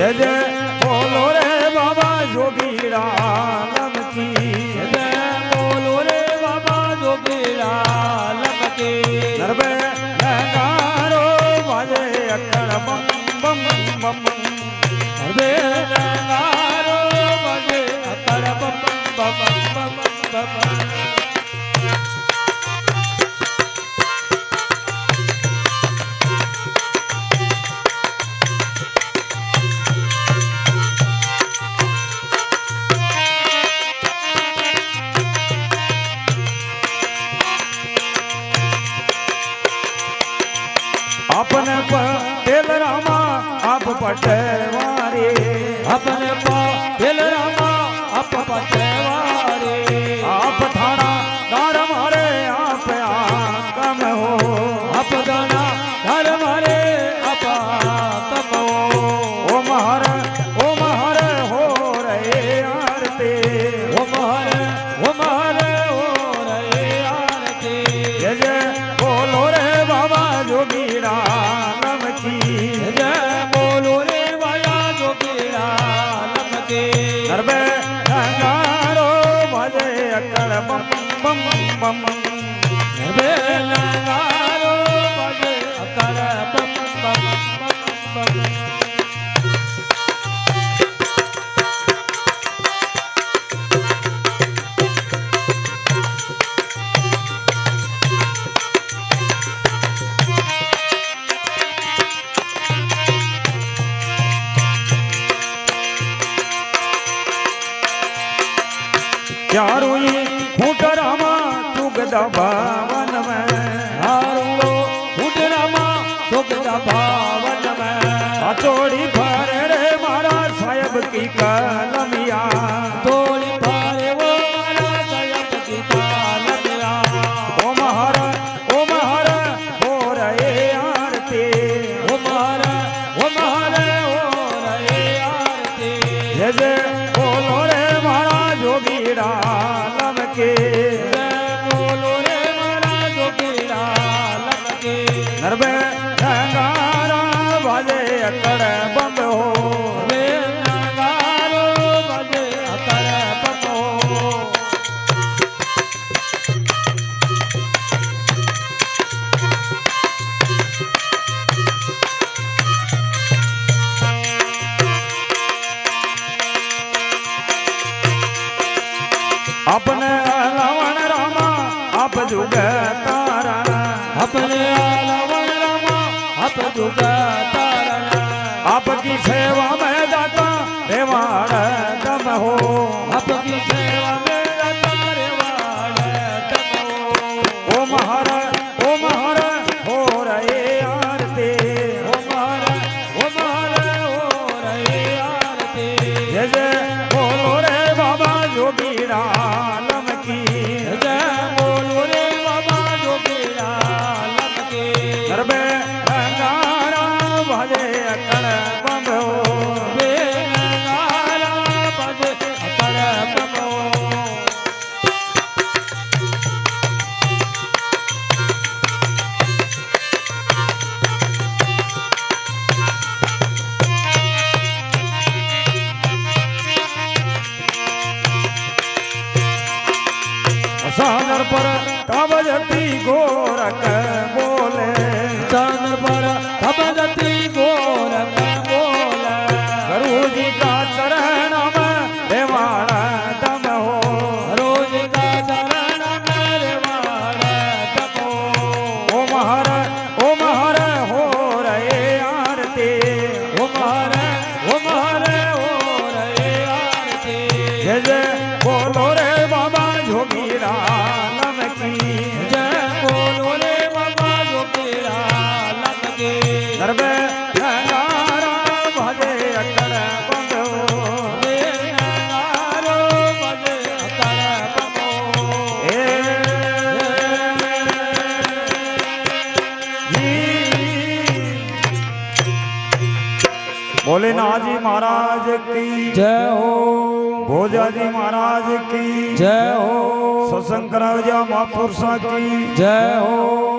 जय जय बोलो रे बाबा जोगीरा लमकी जय बोलो रे बाबा जोगीरा लमकी नरबे नगारो बाजे अकड़ बम बम बम नरबे नगारो बाजे अकड़ बम बम बम बम अपने पटेल रामा आप पटवारी अपने पटेल रामा आप पटवारी आप थाना दार मारे आप कम हो आप दाना दार मारे आप कम हो ओ महर हो रहे आरती ओ महर हो रहे आरती जय जय बोलो रे बाबा जोगीरा लमकी जय बोलो रे बाबा जोगीरा लमकी नरबे नगारो बाजे अकड़ बम बम बम नरबे नगारो बाजे अकड़ बम बम बम बम चारुई फूटरामा चुगदा भावन में हारो फूटरामा चुगदा भावन में हथौड़ी भरे रे मारा साहेब की कलमिया तोड़ी भारे वो मारा साहेब की कलमिया ओ महर हो रहे आरती ओ महर हो रहे आरती जय जय बोलो रे मारा जोगीरा लमके बोलो रे मारा जोगीरा लमके नरबे नगारा बाजे अकड़ बम हो वे नगारो बजे अकड़ बम हो अपने लवण रामा आप जुग तारा अपने लवण रामा आप जुग तारा आपकी सेवा में जाता रेवाड़ दम हो आपकी सेवा में जाता रेवाड़ दम हो ओ महर हो रहे आरती ओ महर हो रहे आरती जय जय बोलो रे बाबा जोगीरा लमकी जय बोलो रे बाबा जोगीरा लमकी नरबे नगारा बाजे अकड़ बम हो वे नगारा बजे अकड़ बम हो सागर पर कबजती गोरख बोले चांद पर कबजती गोरख बोले गुरु जी का चरण में रेवाड़ा दम हो रोज का चरण में रेवाड़ दम हो ओ महर हो रहे आरती ओ महर हो रहे आरती जय जय बोलो रे बाबा जोगीरा लमकी जय बोलो रे बाबा जोगीरा लमकी नरबे नगारा बाजे अकड़ बम हो वे नगारो बजे अकड़ बम हो ए जी भोलेनाथ जी महाराज की जय हो भोजा जी महाराज की जय हो सत्संग महापुरुषों की जय हो।